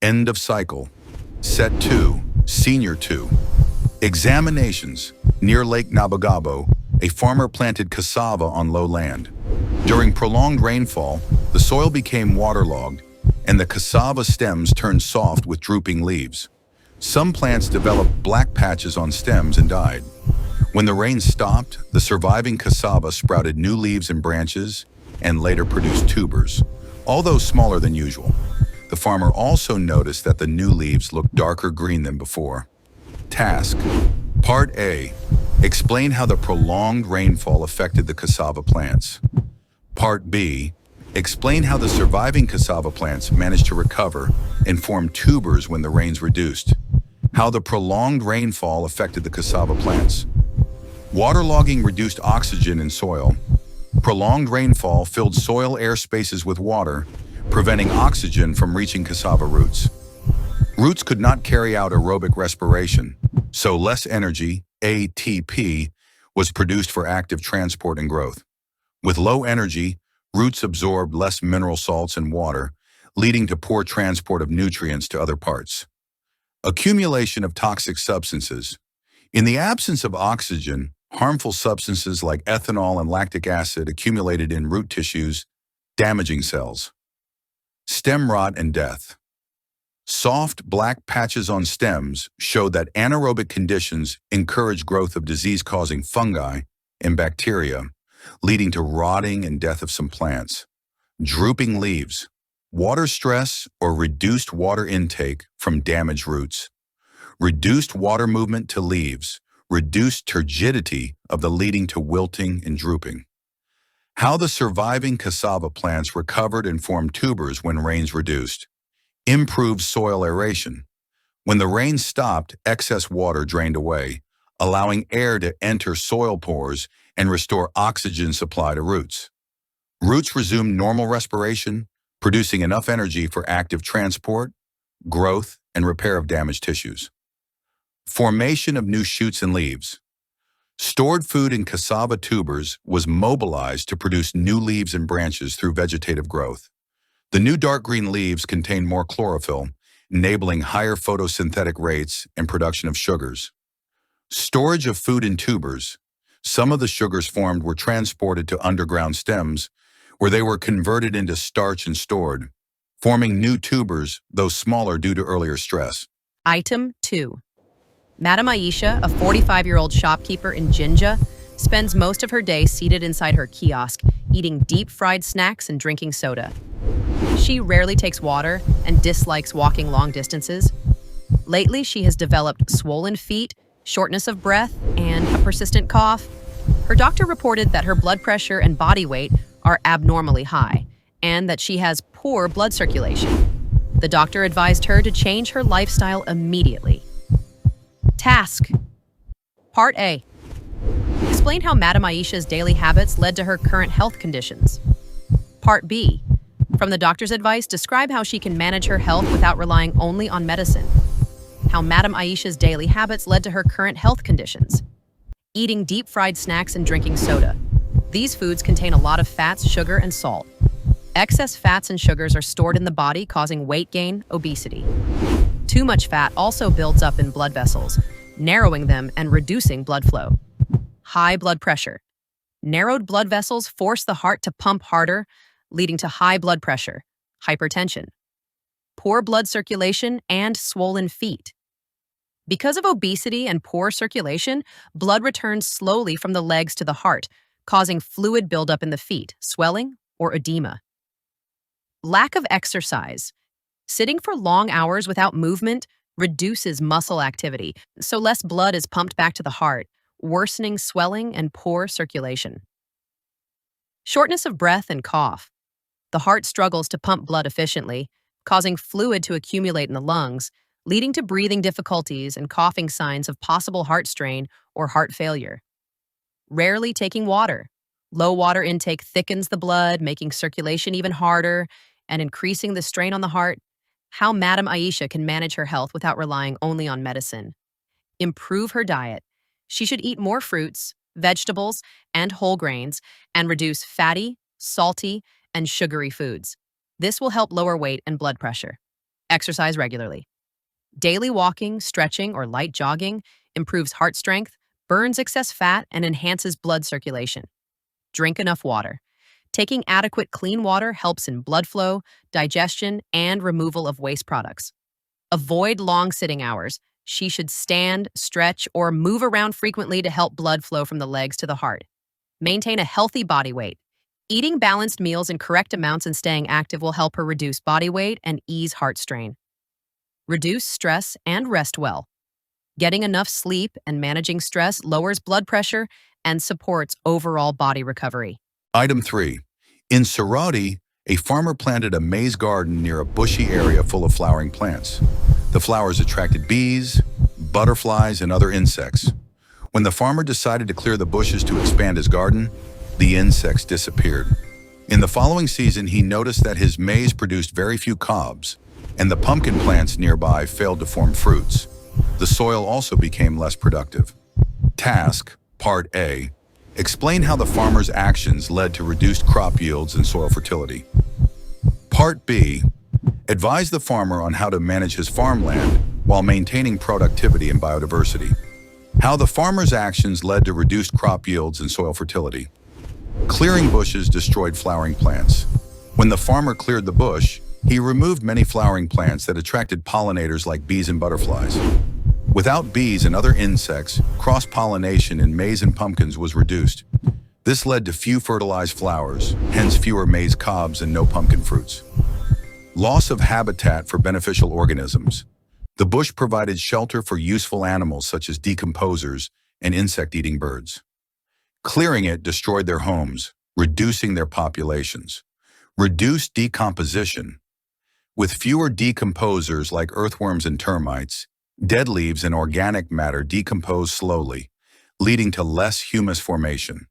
End of cycle. Set 2, Senior 2. Examinations. Near Lake Nabagabo, a farmer planted cassava on low land. During prolonged rainfall, the soil became waterlogged, and the cassava stems turned soft with drooping leaves. Some plants developed black patches on stems and died. When the rain stopped, the surviving cassava sprouted new leaves and branches and later produced tubers, although smaller than usual. The farmer also noticed that the new leaves looked darker green than before. Task. Part A. Explain how the prolonged rainfall affected the cassava plants. Part B. Explain how the surviving cassava plants managed to recover and form tubers when the rains reduced. How the prolonged rainfall affected the cassava plants. Waterlogging reduced oxygen in soil. Prolonged rainfall filled soil air spaces with water, preventing oxygen from reaching cassava roots. Roots could not carry out aerobic respiration, so less energy, ATP, was produced for active transport and growth. With low energy, roots absorbed less mineral salts and water, leading to poor transport of nutrients to other parts. Accumulation of toxic substances. In the absence of oxygen, harmful substances like ethanol and lactic acid accumulated in root tissues, damaging cells. Stem rot and death. Soft, black patches on stems showed that anaerobic conditions encourage growth of disease-causing fungi and bacteria, leading to rotting and death of some plants. Drooping leaves. Water stress or reduced water intake from damaged roots. Reduced water movement to leaves, reduced turgidity of the leading to wilting and drooping. How the surviving cassava plants recovered and formed tubers when rains reduced. Improved soil aeration. When the rain stopped, excess water drained away, allowing air to enter soil pores and restore oxygen supply to roots. Roots resumed normal respiration, producing enough energy for active transport, growth, and repair of damaged tissues. Formation of new shoots and leaves. Stored food in cassava tubers was mobilized to produce new leaves and branches through vegetative growth. The new dark green leaves contain more chlorophyll, enabling higher photosynthetic rates and production of sugars. Storage of food in tubers. Some of the sugars formed were transported to underground stems, where they were converted into starch and stored, forming new tubers, though smaller due to earlier stress. Item 2. Madam Aisha, a 45-year-old shopkeeper in Jinja, spends most of her day seated inside her kiosk, eating deep-fried snacks and drinking soda. She rarely takes water and dislikes walking long distances. Lately, she has developed swollen feet, shortness of breath, and a persistent cough. Her doctor reported that her blood pressure and body weight are abnormally high, and that she has poor blood circulation. The doctor advised her to change her lifestyle immediately. Task. Part A. Explain how Madam Aisha's daily habits led to her current health conditions. Part B. From the doctor's advice, describe how she can manage her health without relying only on medicine. How Madam Aisha's daily habits led to her current health conditions. Eating deep-fried snacks and drinking soda. These foods contain a lot of fats, sugar, and salt. Excess fats and sugars are stored in the body, causing weight gain, obesity. Too much fat also builds up in blood vessels, narrowing them and reducing blood flow. High blood pressure. Narrowed blood vessels force the heart to pump harder, leading to high blood pressure, hypertension, poor blood circulation, and swollen feet. Because of obesity and poor circulation, blood returns slowly from the legs to the heart, causing fluid buildup in the feet, swelling, or edema. Lack of exercise. Sitting for long hours without movement reduces muscle activity, so less blood is pumped back to the heart, worsening swelling and poor circulation. Shortness of breath and cough. The heart struggles to pump blood efficiently, causing fluid to accumulate in the lungs, leading to breathing difficulties and coughing signs of possible heart strain or heart failure. Rarely taking water. Low water intake thickens the blood, making circulation even harder and increasing the strain on the heart. How Madam Aisha can manage her health without relying only on medicine. Improve her diet. She should eat more fruits, vegetables, and whole grains, and reduce fatty, salty, and sugary foods. This will help lower weight and blood pressure. Exercise regularly. Daily walking, stretching, or light jogging improves heart strength, burns excess fat, and enhances blood circulation. Drink enough water. Taking adequate clean water helps in blood flow, digestion, and removal of waste products. Avoid long sitting hours. She should stand, stretch, or move around frequently to help blood flow from the legs to the heart. Maintain a healthy body weight. Eating balanced meals in correct amounts and staying active will help her reduce body weight and ease heart strain. Reduce stress and rest well. Getting enough sleep and managing stress lowers blood pressure and supports overall body recovery. Item 3. In Saurati, a farmer planted a maize garden near a bushy area full of flowering plants. The flowers attracted bees, butterflies, and other insects. When the farmer decided to clear the bushes to expand his garden, the insects disappeared. In the following season, he noticed that his maize produced very few cobs, and the pumpkin plants nearby failed to form fruits. The soil also became less productive. Task, Part A. Explain how the farmer's actions led to reduced crop yields and soil fertility. Part B. Advise the farmer on how to manage his farmland while maintaining productivity and biodiversity. How the farmer's actions led to reduced crop yields and soil fertility. Clearing bushes destroyed flowering plants. When the farmer cleared the bush, he removed many flowering plants that attracted pollinators like bees and butterflies. Without bees and other insects, cross-pollination in maize and pumpkins was reduced. This led to few fertilized flowers, hence fewer maize cobs and no pumpkin fruits. Loss of habitat for beneficial organisms. The bush provided shelter for useful animals such as decomposers and insect-eating birds. Clearing it destroyed their homes, reducing their populations. Reduced decomposition. With fewer decomposers like earthworms and termites, dead leaves and organic matter decompose slowly, leading to less humus formation.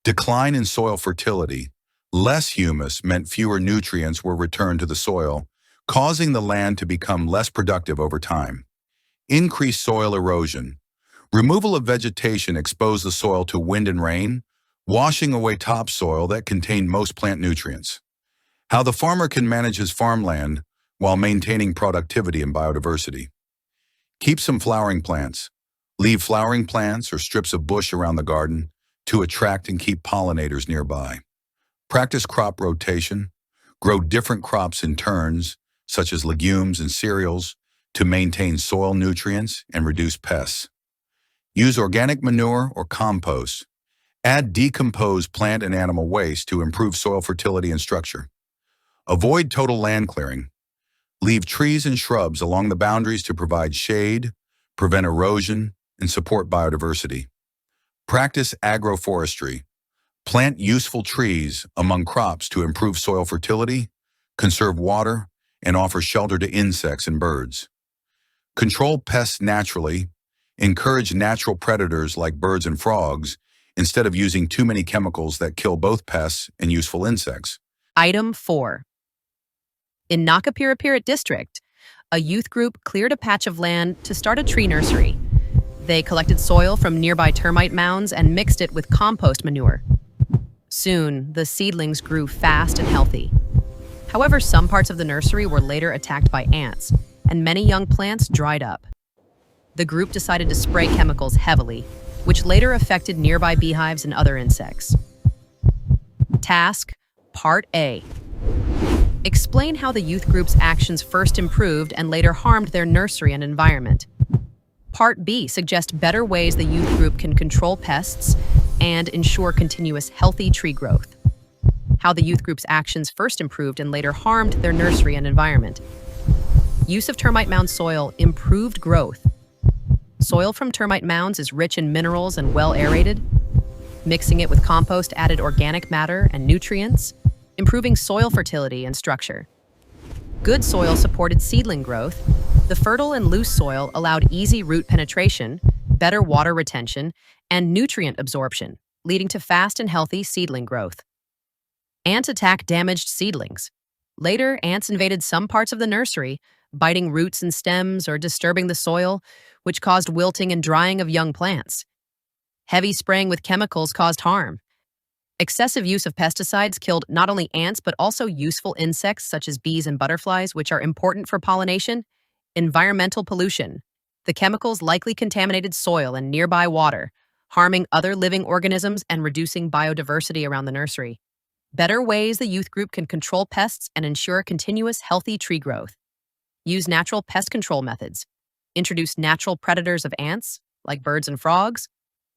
Decline in soil fertility. Less humus meant fewer nutrients were returned to the soil, causing the land to become less productive over time. Increased soil erosion. Removal of vegetation exposed the soil to wind and rain, washing away topsoil that contained most plant nutrients. How the farmer can manage his farmland while maintaining productivity and biodiversity. Keep some flowering plants. Leave flowering plants or strips of bush around the garden to attract and keep pollinators nearby. Practice crop rotation. Grow different crops in turns, such as legumes and cereals, to maintain soil nutrients and reduce pests. Use organic manure or compost. Add decomposed plant and animal waste to improve soil fertility and structure. Avoid total land clearing. Leave trees and shrubs along the boundaries to provide shade, prevent erosion, and support biodiversity. Practice agroforestry. Plant useful trees among crops to improve soil fertility, conserve water, and offer shelter to insects and birds. Control pests naturally. Encourage natural predators like birds and frogs instead of using too many chemicals that kill both pests and useful insects. Item 4. In Nakapirapirat district, a youth group cleared a patch of land to start a tree nursery. They collected soil from nearby termite mounds and mixed it with compost manure. Soon, the seedlings grew fast and healthy. However, some parts of the nursery were later attacked by ants, and many young plants dried up. The group decided to spray chemicals heavily, which later affected nearby beehives and other insects. Task, Part A. Explain how the youth group's actions first improved and later harmed their nursery and environment. Part B suggests better ways the youth group can control pests and ensure continuous healthy tree growth. How the youth group's actions first improved and later harmed their nursery and environment. Use of termite mound soil improved growth. Soil from termite mounds is rich in minerals and well aerated. Mixing it with compost added organic matter and nutrients, improving soil fertility and structure. Good soil supported seedling growth. The fertile and loose soil allowed easy root penetration, better water retention, and nutrient absorption, leading to fast and healthy seedling growth. Ant attack damaged seedlings. Later, ants invaded some parts of the nursery, biting roots and stems or disturbing the soil, which caused wilting and drying of young plants. Heavy spraying with chemicals caused harm. Excessive use of pesticides killed not only ants but also useful insects such as bees and butterflies, which are important for pollination. Environmental pollution. The chemicals likely contaminated soil and nearby water, harming other living organisms and reducing biodiversity around the nursery. Better ways the youth group can control pests and ensure continuous healthy tree growth. Use natural pest control methods. Introduce natural predators of ants, like birds and frogs,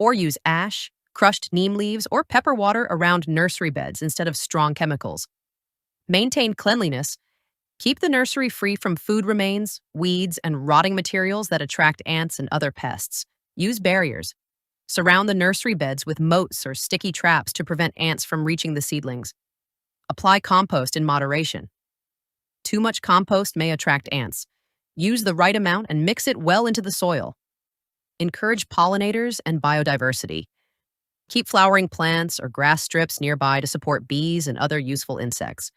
or use ash, crushed neem leaves, or pepper water around nursery beds instead of strong chemicals. Maintain cleanliness. Keep the nursery free from food remains, weeds, and rotting materials that attract ants and other pests. Use barriers. Surround the nursery beds with moats or sticky traps to prevent ants from reaching the seedlings. Apply compost in moderation. Too much compost may attract ants. Use the right amount and mix it well into the soil. Encourage pollinators and biodiversity. Keep flowering plants or grass strips nearby to support bees and other useful insects.